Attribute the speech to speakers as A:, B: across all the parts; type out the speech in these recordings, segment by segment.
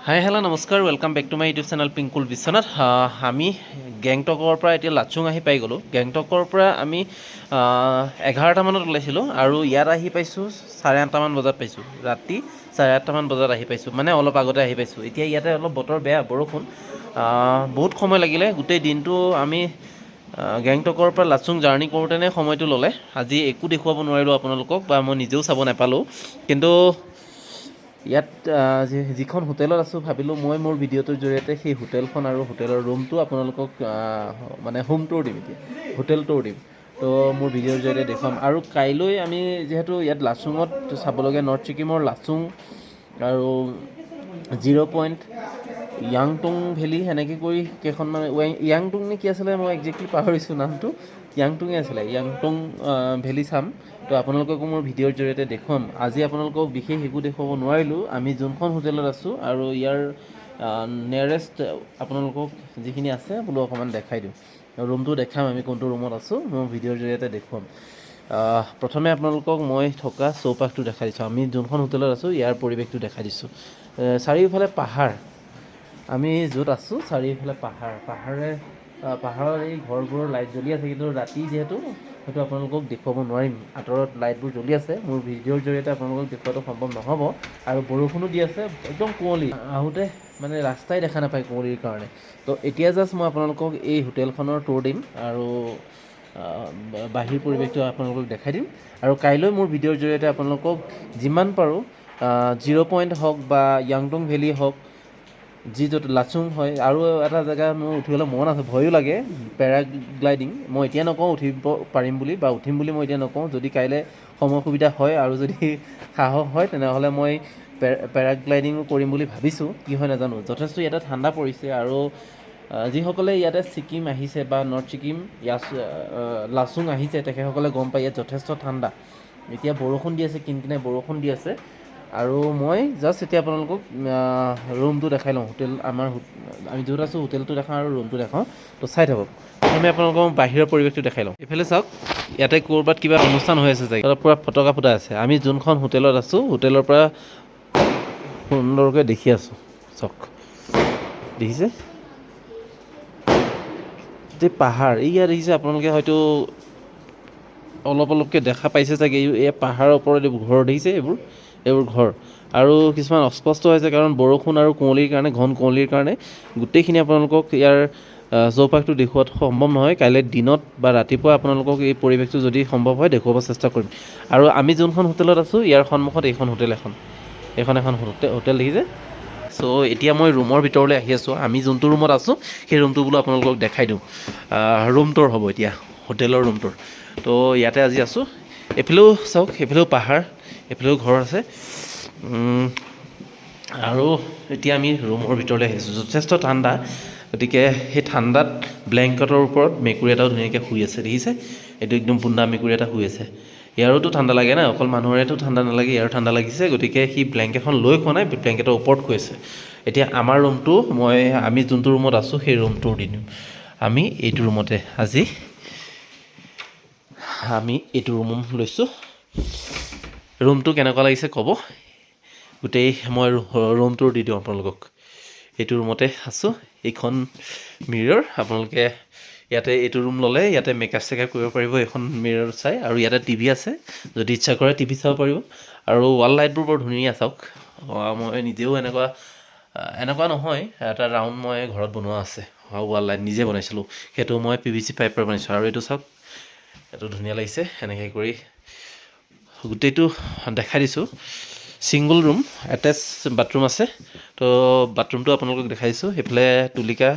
A: হাই hello' নমস্কাৰ welcome back to my YouTube channel Pinkul Biswanath. আমি গেংটকৰ পৰা এতিয়া লাচুং আহি পাই গ'লোঁ। গেংটকৰ পৰা আমি 11টামানত ওলাইছিলোঁ আৰু ইয়াত আহি পাইছোঁ 8:30মান বজাত পাইছোঁ। ৰাতি 8:30মান বজাত আহি পাইছোঁ, মানে অলপ আগতে আহি পাইছোঁ। এতিয়া ইয়াতে অলপ বতৰ বেয়া, বৰষুণ, বহুত সময় লাগিলে। গোটেই দিনটো আমি গেংটকৰ পৰা লাচুং জাৰ্ণি কৰোঁতেনে সময়টো ল'লে। আজি একো দেখুৱাব নোৱাৰিলোঁ আপোনালোকক, বা মই নিজেও চাব নাপালোঁ। কিন্তু ইয়াত যিখন হোটেলত আছোঁ, ভাবিলোঁ মই মোৰ ভিডিঅ'টোৰ জৰিয়তে সেই হোটেলখন আৰু হোটেলৰ ৰুমটো আপোনালোকক মানে হোম টুৰ দিম, এতিয়া হোটেল টুৰ দিম। তো মোৰ ভিডিঅ'ৰ জৰিয়তে দেখুৱাম। আৰু কাইলৈ আমি যিহেতু ইয়াত লাচুঙত চাবলগীয়া নৰ্থ ছিকিমৰ লাচুং আৰু 0 পইণ্ট, য়াংটুং ভেলী, সেনেকৈ কৰি কেইখনমান, য়াংটুং নে কি আছিলে, মই একজেক্টলি পাহৰিছোঁ নামটো। য়াংটুঙে আছিলে, য়াংটুং ভেলী চাম। তো আপোনালোককো মোৰ ভিডিঅ'ৰ জৰিয়তে দেখুৱাম। আজি আপোনালোকক বিশেষ একো দেখুৱাব নোৱাৰিলোঁ। আমি যোনখন হোটেলত আছোঁ আৰু ইয়াৰ নিয়েৰেষ্ট আপোনালোকক যিখিনি আছে বোলো অকণমান দেখাই দিওঁ। ৰুমটো দেখাম, আমি কোনটো ৰুমত আছোঁ মোৰ ভিডিঅ'ৰ জৰিয়তে দেখুৱাম। প্ৰথমে আপোনালোকক মই থকা চৌপাশটো দেখাই দিছোঁ। আমি যোনখন হোটেলত আছোঁ ইয়াৰ পৰিৱেশটো দেখাই দিছোঁ। চাৰিওফালে পাহাৰ, আমি য'ত আছোঁ চাৰিওফালে পাহাৰৰ এই ঘৰবোৰৰ লাইট জ্বলি আছে, কিন্তু ৰাতি যিহেতু হয়তো আপোনালোকক দেখুৱাব নোৱাৰিম। আঁতৰত লাইটবোৰ জ্বলি আছে, মোৰ ভিডিঅ'ৰ জৰিয়তে আপোনালোকক দেখুওৱাটো সম্ভৱ নহ'ব। আৰু বৰষুণো দি আছে, একদম কুঁৱলী, আহোঁতে মানে ৰাস্তাই দেখা নাপায় কুঁৱলীৰ কাৰণে। তো এতিয়া জাষ্ট মই আপোনালোকক এই হোটেলখনৰ টুৰ দিম আৰু বাহিৰ পৰিৱেশটো আপোনালোকক দেখাই দিম। আৰু কাইলৈ মোৰ ভিডিঅ'ৰ জৰিয়তে আপোনালোকক যিমান পাৰোঁ 0 পইণ্ট হওক বা য়াংটুং ভেলী হওক, যি য'ত লাচুং হয়, আৰু এটা জেগা মোৰ উঠিবলৈ মন আছে, ভয়ো লাগে, পেৰাগ্লাইডিং। মই এতিয়া নকওঁ উঠিব পাৰিম বুলি বা উঠিম বুলি, মই এতিয়া নকওঁ। যদি কাইলৈ সময় সুবিধা হয় আৰু যদি সাহস হয়, তেনেহ'লে মই পেৰাগ্লাইডিঙো কৰিম বুলি ভাবিছোঁ। কি হয় নাজানো। যথেষ্ট ইয়াতে ঠাণ্ডা পৰিছে, আৰু যিসকলে ইয়াতে ছিকিম আহিছে বা নৰ্থ ছিকিম লাচুং আহিছে, তেখেতসকলে গম পায় ইয়াত যথেষ্ট ঠাণ্ডা। এতিয়া বৰষুণ দি আছে, কিনকিনাই বৰষুণ দি আছে। আৰু মই জাষ্ট এতিয়া আপোনালোকক ৰুমটো দেখাই লওঁ। আমি য'ত আছোঁ হোটেলটো দেখাওঁ আৰু ৰুমটো দেখাওঁ। তো চাই থাকক। প্ৰথমে আপোনালোকক বাহিৰৰ পৰিৱেশটো দেখাই লওঁ। এইফালে চাওক, ইয়াতে ক'ৰবাত কিবা অনুষ্ঠান হৈ আছে চাগে, অলপ পূৰা ফটকা ফুটাই আছে। আমি যোনখন হোটেলত আছোঁ, হোটেলৰ পৰা সুন্দৰকৈ দেখি আছোঁ। চাওক, দেখিছে গোটেই পাহাৰ। ইয়াত দেখিছে আপোনালোকে, হয়তো অলপ অলপকৈ দেখা পাইছে চাগে, এই পাহাৰৰ ওপৰত এইবোৰ ঘৰ দেখিছে, এইবোৰ ঘৰ। আৰু কিছুমান অস্পষ্ট হৈছে, কাৰণ বৰষুণ আৰু কুঁৱলীৰ কাৰণে, ঘন কুঁৱলীৰ কাৰণে গোটেইখিনি আপোনালোকক ইয়াৰ চৌপাশটো দেখুওৱাটো সম্ভৱ নহয়। কাইলৈ দিনত বা ৰাতিপুৱা আপোনালোকক এই পৰিৱেশটো যদি সম্ভৱ হয় দেখুৱাব চেষ্টা কৰিম। আৰু আমি যোনখন হোটেলত আছোঁ, ইয়াৰ সন্মুখত এইখন হোটেল এখন হোটেল দেখিছে। চ' এতিয়া মই ৰুমৰ ভিতৰলৈ আহি আছোঁ। আমি যোনটো ৰুমত আছোঁ সেই ৰুমটো বোলো আপোনালোকক দেখাই দিওঁ। ৰুম টুৰ হ'ব এতিয়া, হোটেলৰ ৰুম টুৰ। তো ইয়াতে আজি আছোঁ। এইফালেও চাওক, এইফালেও পাহাৰ, এইফালেও ঘৰ আছে। আৰু এতিয়া আমি ৰুমৰ ভিতৰলৈ আহিছোঁ। যথেষ্ট ঠাণ্ডা, গতিকে সেই ঠাণ্ডাত ব্লেংকেটৰ ওপৰত মেকুৰী এটাও ধুনীয়াকৈ শুই আছে, দেখিছে। এইটো একদম বুন্দা মেকুৰী এটা শুই আছে। ইয়াৰোতো ঠাণ্ডা লাগে না, অকল মানুহৰেতো ঠাণ্ডা নালাগে, ইয়াৰো ঠাণ্ডা লাগিছে। গতিকে সি ব্লেংকেটখন লৈ খোৱা নাই, ব্লেংকেটৰ ওপৰত শুই আছে। এতিয়া আমাৰ ৰুমটো, আমি যোনটো ৰুমত আছোঁ সেই ৰুমটোৰ দি দিম। আমি এইটো ৰুমতে আজি এইটো ৰুম লৈছোঁ। ৰুমটো কেনেকুৱা লাগিছে ক'ব। গোটেই মই ৰুমটোৰ দি দিওঁ আপোনালোকক। এইটো ৰুমতে আছোঁ। এইখন মিৰৰ, আপোনালোকে ইয়াতে এইটো ৰুম ল'লে ইয়াতে মেকআপ চেকআপ কৰিব পাৰিব এইখন মিৰৰ চাই। আৰু ইয়াতে টিভি আছে, যদি ইচ্ছা কৰে টিভি চাব পাৰিব। আৰু ৱাল লাইটবোৰ বৰ ধুনীয়া চাওক। মই নিজেও এনেকুৱা নহয়, এটা ৰাউণ্ড মই ঘৰত বনোৱা আছে ৱাল লাইট, নিজে বনাইছিলোঁ। সেইটো মই PVC পাইপৰ বনাইছোঁ। আৰু এইটো চাওক, এইটো ধুনীয়া লাগিছে। এনেকৈ কৰি গোটেইটো দেখাই দিছোঁ। ছিংগল ৰুম, এটেচ বাথৰুম আছে। তো বাথৰুমটো আপোনালোকক দেখাই দিছোঁ। সেইফালে তুলিকা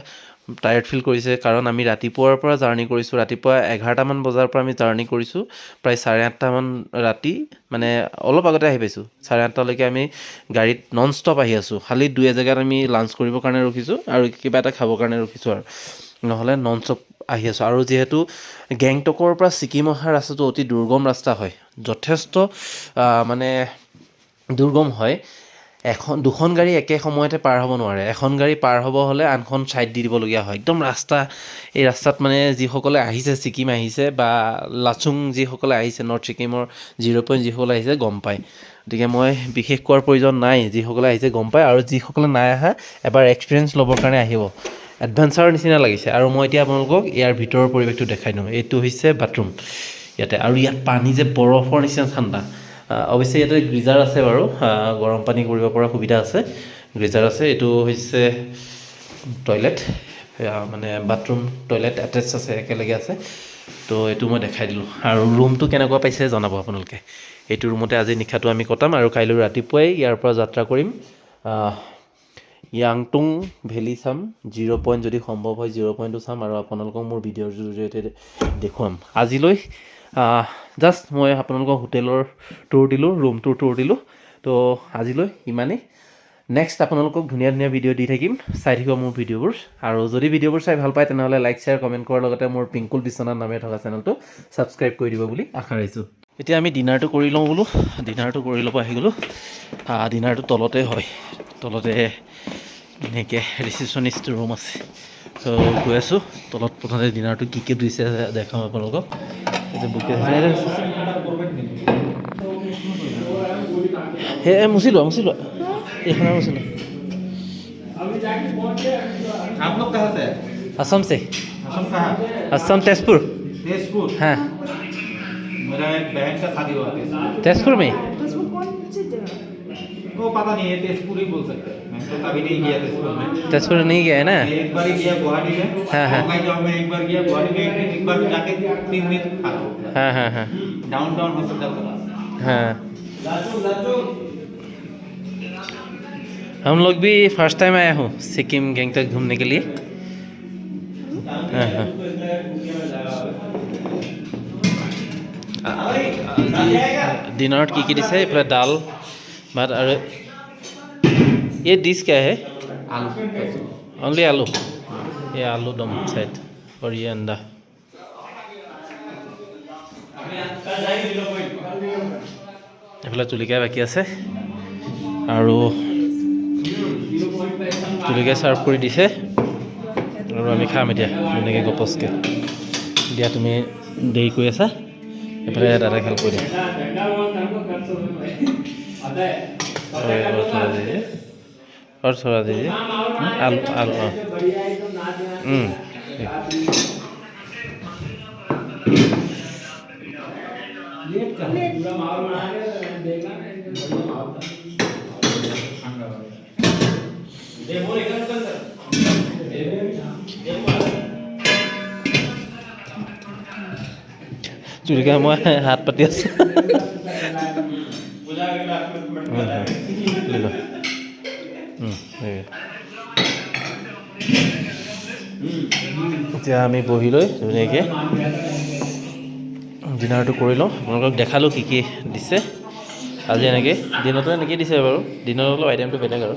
A: টায়াৰ্ড ফিল কৰিছে, কাৰণ আমি ৰাতিপুৱাৰ পৰা জাৰ্ণি কৰিছোঁ। ৰাতিপুৱা 11টামান বজাৰ পৰা আমি জাৰ্ণি কৰিছোঁ, প্ৰায় 8:30মান ৰাতি, মানে অলপ আগতে আহি পাইছোঁ। 8:30লৈকে আমি গাড়ীত নন ষ্টপ আহি আছোঁ। খালি 2 এজেগাত আমি লাঞ্চ কৰিবৰ কাৰণে ৰখিছোঁ আৰু কিবা এটা খাবৰ কাৰণে ৰখিছোঁ, আৰু নহ'লে নন ষ্টপ আহি আছোঁ। আৰু যিহেতু গেংটকৰ পৰা ছিকিম অহা ৰাস্তাটো অতি দুৰ্গম ৰাস্তা হয়, যথেষ্ট মানে দুৰ্গম হয়। দুখন গাড়ী একে সময়তে পাৰ হ'ব নোৱাৰে। এখন গাড়ী পাৰ হ'ব হ'লে আনখন ছাইড দি দিবলগীয়া হয়। একদম এই ৰাস্তাত মানে যিসকলে আহিছে, ছিকিম আহিছে বা লাচুং যিসকলে আহিছে, নৰ্থ ছিকিমৰ 0 পইণ্ট যিসকলে আহিছে গম পায়। গতিকে মই বিশেষ কোৱাৰ প্ৰয়োজন নাই, যিসকলে আহিছে গম পায়, আৰু যিসকলে নাই অহা এবাৰ এক্সপিৰিয়েঞ্চ ল'বৰ কাৰণে আহিব। এডভেঞ্চাৰৰ নিচিনা লাগিছে। আৰু মই এতিয়া আপোনালোকক ইয়াৰ ভিতৰৰ পৰিৱেশটো দেখাই দিওঁ। এইটো হৈছে বাথৰুম ইয়াতে, আৰু ইয়াত পানী যে বৰফৰ নিচিনা ঠাণ্ডা। অৱশ্যে ইয়াতে গিজাৰ আছে বাৰু, গৰম পানী কৰিব পৰা সুবিধা আছে, গিজাৰ আছে। এইটো হৈছে টয়লেট, মানে বাথৰুম টয়লেট এটেচ আছে, একেলগে আছে। তো এইটো মই দেখাই দিলোঁ। আৰু ৰুমটো কেনেকুৱা পাইছে জনাব আপোনালোকে। এইটো ৰুমতে আজি নিশাটো আমি কটাম, আৰু কাইলৈ ৰাতিপুৱাই ইয়াৰ পৰা যাত্ৰা কৰিম য়াংটুং ভেলী চাম। 0 পইণ্ট যদি সম্ভৱ হয় 0 পইণ্টটো চাম, আৰু আপোনালোকক মোৰ ভিডিঅ'ৰ জৰিয়তে দেখুৱাম। আজিলৈ জাষ্ট মই আপোনালোকক হোটেলৰ টুৰ দিলোঁ, ৰুমটোৰ টুৰ দিলোঁ। তো আজিলৈ ইমানেই। নেক্সট আপোনালোকক ধুনীয়া ধুনীয়া ভিডিঅ' দি থাকিম, চাই থাকিব মোৰ ভিডিঅ'বোৰ। আৰু যদি ভিডিঅ'বোৰ চাই ভাল পায় তেনেহ'লে লাইক শ্বেয়াৰ কমেণ্ট কৰাৰ লগতে মোৰ পিংকুল বিশ্বনাথ নামে থকা চেনেলটো ছাবস্ক্ৰাইব কৰি দিব বুলি আশা ৰাখিছোঁ। এতিয়া আমি ডিনাৰটো কৰি লওঁ বোলো, ডিনাৰটো কৰি ল'ব আহি গ'লোঁ। ডিনাৰটো তলতে হয়, তলতে এনেকৈ ৰিচিপশ্যনিষ্ট ৰুম আছে। তো গৈ আছোঁ তলত, প্ৰথমতে ডিনাৰটো কি কি দিছে দেখাম আপোনালোকক। এতিয়া বুকে মুচি লোৱা এইখনৰ मुझे
B: आप लोग कहाँ से?
A: असम से।
B: असम कहाँ?
A: असम तेजपुर।
B: तेजपुर।
A: हाँ,
B: मेरा एक बहन का शादी हुआ है
A: तेजपुर में।
C: तेजपुर कौन सी जगह?
B: वो पता नहीं है, तेजपुर ही बोल सकते हैं। मैं तो कभी नहीं गया तेजपुर में।
A: तेजपुर नहीं गया है ना?
B: एक बार ही गया गुवाहाटी में।
A: हाँ, हाँ।
B: गाँव में एक बार गया गुवाहाटी में, एक बार जाके 3 दिन था।
A: हाँ हाँ हाँ
B: डाउनटाउन हॉस्पिटल के पास।
A: हाँ। हम लोग भी फर्स्ट टाइम आया हूँ सिक्किम गैंगटॉक घूमने के लिए। हाँ हाँ। डिनर की दिशा है, पूरा दाल भात। और ये डिश क्या है?
B: आलू।
A: ओनली आलू। ये आलू दम शायद, और ये अंडा। এইফালে তুলিকাই বাকী আছে, আৰু তুলিকাই ছাৰ্ভ কৰি দিছে, আৰু আমি খাম এতিয়া ধুনীয়াকৈ গপচকৈ। দিয়া তুমি দেৰি কৰি আছা, এইফালে দাদাই খেল কৰি দিয়া। और थोड़ा दीजिए आलू आलू। চুৰিকা মই হাত পাতি আছোঁ। এতিয়া আমি বহি লৈ ধুনীয়াকৈ ডিনাৰটো কৰি লওঁ। আপোনালোকক দেখালোঁ কি কি দিছে আজি। এনেকৈ দিনতো এনেকৈ দিছে বাৰু, দিনত অলপ আইটেমটো বেলেগ আৰু।